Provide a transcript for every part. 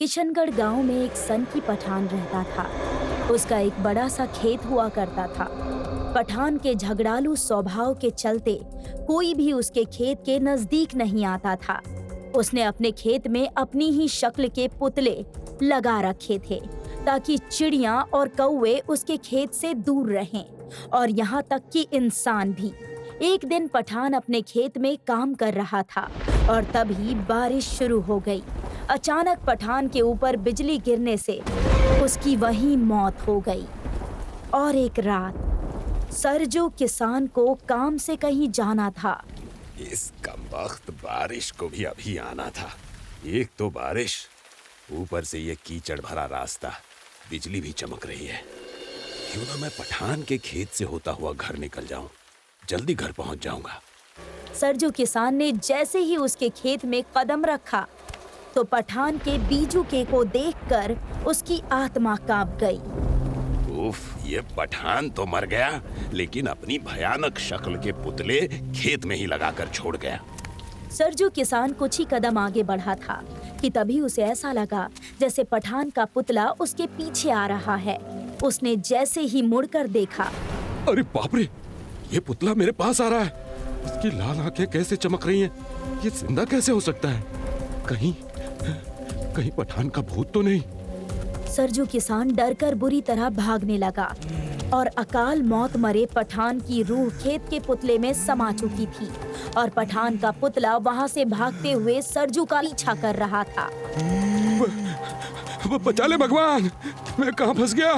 किशनगढ़ गांव में एक सन की पठान रहता था। उसका एक बड़ा सा खेत हुआ करता था। पठान के झगड़ालू स्वभाव के चलते कोई भी उसके खेत के नजदीक नहीं आता था। उसने अपने खेत में अपनी ही शक्ल के पुतले लगा रखे थे ताकि चिड़िया और कौवे उसके खेत से दूर रहें, और यहाँ तक कि इंसान भी। एक दिन पठान अपने खेत में काम कर रहा था और तभी बारिश शुरू हो गई। अचानक पठान के ऊपर बिजली गिरने से उसकी वहीं मौत हो गई। और एक रात सरजू किसान को काम से कहीं जाना था। इस कमबख्त बारिश को भी अभी आना था। एक तो बारिश, ऊपर से ये कीचड़ भरा रास्ता, बिजली भी चमक रही है। क्यों ना मैं पठान के खेत से होता हुआ घर निकल जाऊं, जल्दी घर पहुंच जाऊंगा। सरजू किसान ने जैसे ही उसके खेत में कदम रखा तो पठान के बीजू के को देखकर उसकी आत्मा कांप गई। उफ, ये पठान तो मर गया, लेकिन अपनी भयानक शक्ल के पुतले खेत में ही लगाकर छोड़ गया। सरजू किसान कुछ ही कदम आगे बढ़ा था कि तभी उसे ऐसा लगा जैसे पठान का पुतला उसके पीछे आ रहा है। उसने जैसे ही मुड़कर देखा, अरे बाप रे, ये पुतला मेरे पास आ रहा है। इसकी लाल आंखें कैसे चमक रही हैं? ये जिंदा कैसे हो सकता है? कहीं कहीं पठान का भूत तो नहीं? सरजू किसान डरकर बुरी तरह भागने लगा और अकाल मौत मरे पठान की रूह खेत के पुतले में समा चुकी थी और पठान का पुतला वहां से भागते हुए सरजू का पीछा कर रहा था। बचा ले भगवान, मैं कहाँ फंस गया?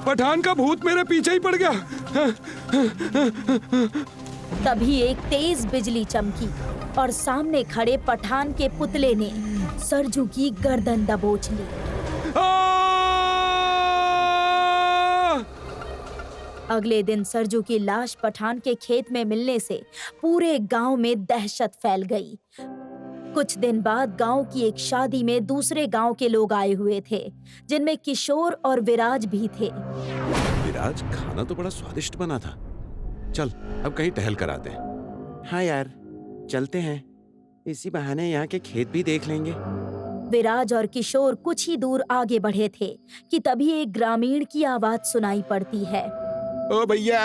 पठान का भूत मेरे पीछे ही पड़ गया। तभी एक तेज बिजली चमकी और सामने खड़े पठान के पुतले ने सरजू की गर्दन दबोच ली। अगले दिन सरजू की लाश पठान के खेत में मिलने से पूरे गांव में दहशत फैल गई। कुछ दिन बाद गांव की एक शादी में दूसरे गांव के लोग आए हुए थे, जिनमें किशोर और विराज भी थे। विराज, खाना तो बड़ा स्वादिष्ट बना था। चल अब कहीं टहल कर आते हैं। हाँ यार, चलते हैं। इसी बहाने यहाँ के खेत भी देख लेंगे। विराज और किशोर कुछ ही दूर आगे बढ़े थे कि तभी एक ग्रामीण की आवाज सुनाई पड़ती है। ओ भैया,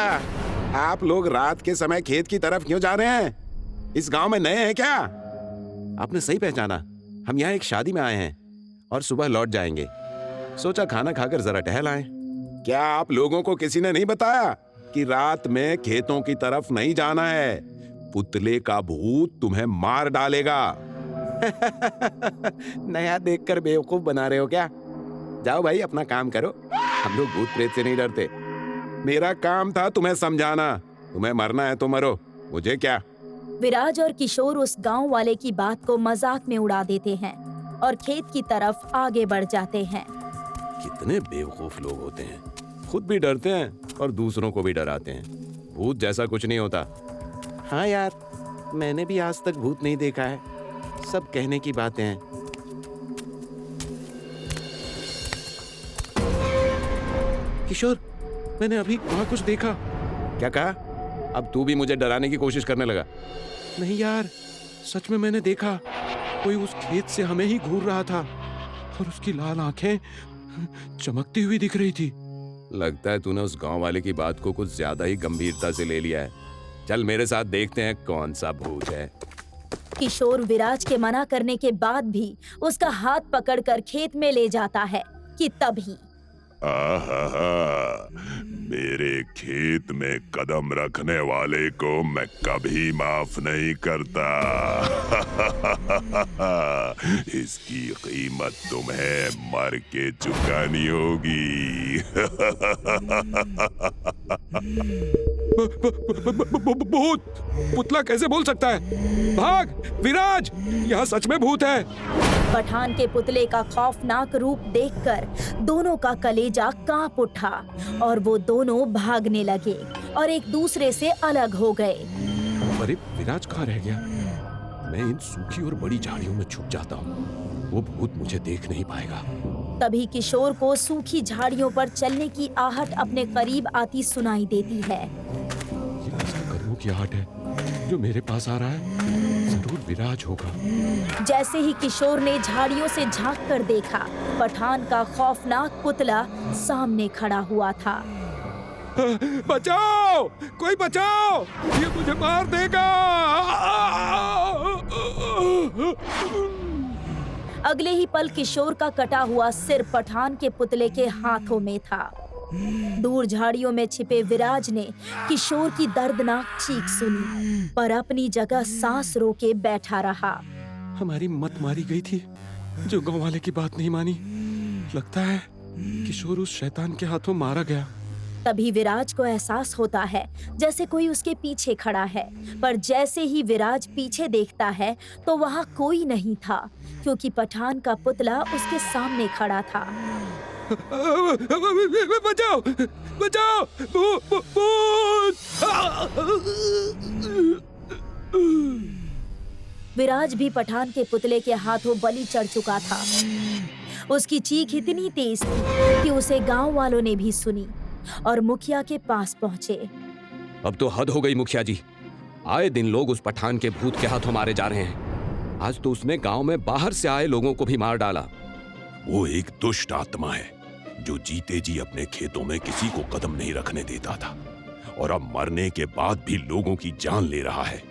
आप लोग रात के समय खेत की तरफ क्यों जा रहे हैं? इस गांव में नए हैं क्या? आपने सही पहचाना, हम यहाँ एक शादी में आए हैं और सुबह लौट जाएंगे। सोचा खाना खाकर जरा टहल आएं। क्या आप लोगों को किसी ने नहीं बताया कि रात में खेतों की तरफ नहीं जाना है? पुतले का भूत तुम्हें मार डालेगा। नया देखकर बेवकूफ बना रहे हो क्या? जाओ भाई, अपना काम करो। हम लोग भूत प्रेत से नहीं डरते। मेरा काम था तुम्हें समझाना। तुम्हें मरना है तो मरो, मुझे क्या। विराज और किशोर उस गांव वाले की बात को मजाक में उड़ा देते हैं और खेत की तरफ आगे बढ़ जाते हैं। कितने बेवकूफ लोग होते हैं, खुद भी डरते हैं और दूसरों को भी डराते हैं। भूत जैसा कुछ नहीं होता। हाँ यार, मैंने भी आज तक भूत नहीं देखा है। सब कहने की बातें हैं। किशोर, मैंने अभी वहां कुछ देखा। क्या कहा? अब तू भी मुझे डराने की कोशिश करने लगा। नहीं यार, सच में मैंने देखा। कोई उस खेत से हमें ही घूर रहा था और उसकी लाल आंखें चमकती हुई दिख रही थी। लगता है तूने उस गांव वाले की बात को कुछ ज्यादा ही गंभीरता से ले लिया है। चल मेरे साथ देखते हैं कौन सा भूत है। किशोर विराज के मना करने के बाद भी उसका हाथ पकड़कर खेत में ले जाता है कि तभी आहा, मेरे खेत में कदम रखने वाले को मैं कभी माफ नहीं करता। इसकी कीमत तुम्हें मर के चुकानी होगी। भूत! पुतला कैसे बोल सकता है? भाग विराज, यहाँ सच में भूत है। पठान के पुतले का खौफनाक रूप देखकर दोनों का कलेजा कांप उठा और वो दोनों भागने लगे और एक दूसरे से अलग हो गए। अरे विराज कहाँ रह गया? मैं इन सूखी और बड़ी झाड़ियों में छुप जाता हूँ, वो भूत मुझे देख नहीं पाएगा। तभी किशोर को सूखी झाड़ियों पर चलने की आहट अपने करीब आती सुनाई देती है। ये किसके कदमों की आहट है जो मेरे पास आ रहा है? जरूर विराज होगा। जैसे ही किशोर ने झाड़ियों से झांक कर देखा, पठान का खौफनाक पुतला सामने खड़ा हुआ था। बचाओ, कोई बचाओ, ये मुझे मार देगा। अगले ही पल किशोर का कटा हुआ सिर पठान के पुतले के हाथों में था। दूर झाड़ियों में छिपे विराज ने किशोर की दर्दनाक चीख सुनी, पर अपनी जगह सांस रोके बैठा रहा। हमारी मत मारी गई थी, जो गांव वाले की बात नहीं मानी। लगता है किशोर उस शैतान के हाथों मारा गया। तभी विराज को एहसास होता है जैसे कोई उसके पीछे खड़ा है, पर जैसे ही विराज पीछे देखता है तो वहाँ कोई नहीं था, क्योंकि पठान का पुतला उसके सामने खड़ा था। बचाओ, बचाओ, भूत! विराज भी पठान के पुतले के हाथों बलि चढ़ चुका था। उसकी चीख इतनी तेज थी कि उसे गांव वालों ने भी सुनी और मुखिया के पास पहुंचे। अब तो हद हो गई मुखिया जी। आए दिन लोग उस पठान के भूत के हाथों मारे जा रहे हैं। आज तो उसने गांव में बाहर से आए लोगों को भी मार डाला। वो एक दुष्ट आत्मा है जो जीते जी अपने खेतों में किसी को कदम नहीं रखने देता था, और अब मरने के बाद भी लोगों की जान ले रहा है।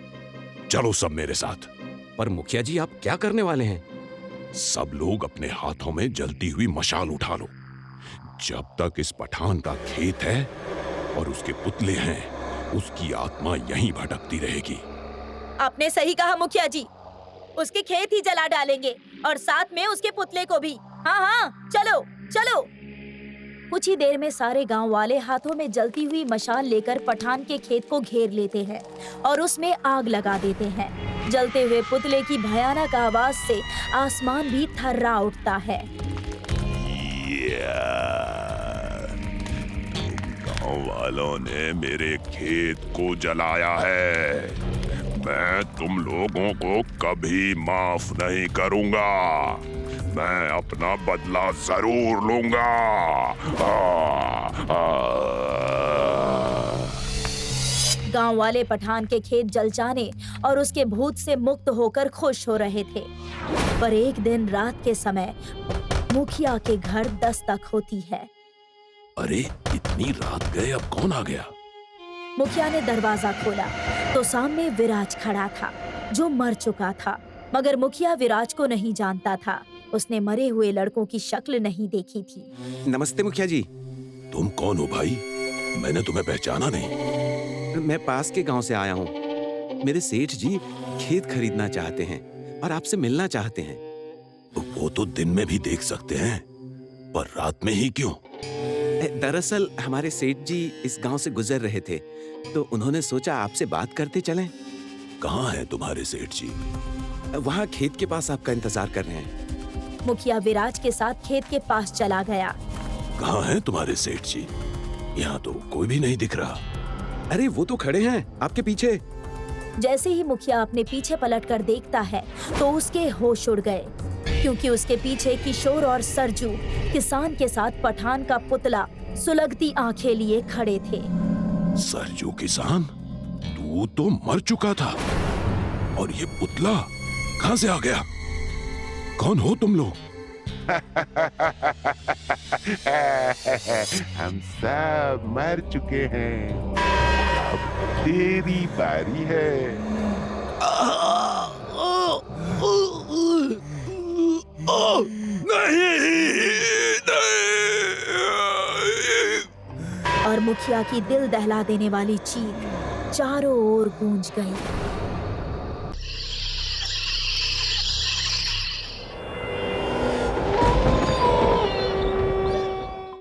चलो सब मेरे साथ। पर मुखिया जी, आप क्या करने वाले हैं? सब लोग अपने हाथों में जलती हुई मशाल उठा लो। जब तक इस पठान का खेत है और उसके पुतले हैं, उसकी आत्मा यहीं भटकती रहेगी। आपने सही कहा मुखिया जी, उसके खेत ही जला डालेंगे और साथ में उसके पुतले को भी। हाँ हाँ, चलो चलो। कुछ ही देर में सारे गांव वाले हाथों में जलती हुई मशाल लेकर पठान के खेत को घेर लेते हैं और उसमें आग लगा देते हैं। जलते हुए पुतले की भयानक आवाज से आसमान भी थर्रा उठता है। गांव वालों ने मेरे खेत को जलाया है। मैं तुम लोगों को कभी माफ नहीं करूंगा। मैं अपना बदला जरूर लूंगा। गांव वाले पठान के खेत जल जाने और उसके भूत से मुक्त होकर खुश हो रहे थे, पर एक दिन रात के समय मुखिया के घर दस्तक होती है। अरे इतनी रात गए, अब कौन आ गया? मुखिया ने दरवाजा खोला तो सामने विराज खड़ा था, जो मर चुका था। मगर मुखिया विराज को नहीं जानता था। उसने मरे हुए लड़कों की शक्ल नहीं देखी थी। नमस्ते मुखिया जी। तुम कौन हो भाई? मैंने तुम्हें पहचाना नहीं। मैं पास के गांव से आया हूँ। मेरे सेठ जी खेत खरीदना चाहते हैं और आपसे मिलना चाहते हैं। वो तो दिन में भी देख सकते हैं, पर रात में ही क्यों? दरअसल हमारे सेठ जी इस गांव से गुजर रहे थे, तो उन्होंने सोचा आपसे बात करते चलें। कहाँ हैं तुम्हारे सेठ जी? वहाँ खेत के पास आपका इंतजार कर रहे हैं। मुखिया विराज के साथ खेत के पास चला गया। कहाँ हैं तुम्हारे सेठ जी? यहाँ तो कोई भी नहीं दिख रहा। अरे वो तो खड़े हैं आपके पीछे। जैसे ही मुखिया अपने पीछे पलटकर देखता है तो उसके होश उड़ गए, क्योंकि उसके पीछे किशोर और सरजू किसान के साथ पठान का पुतला सुलगती आंखें लिए खड़े थे। सरजू किसान, तू तो मर चुका था, और ये पुतला कहाँ से आ गया? कौन हो तुम लोग? हम सब मर चुके हैं, अब तेरी बारी है। और मुखिया की दिल दहला देने वाली चीख चारों ओर गूंज गई।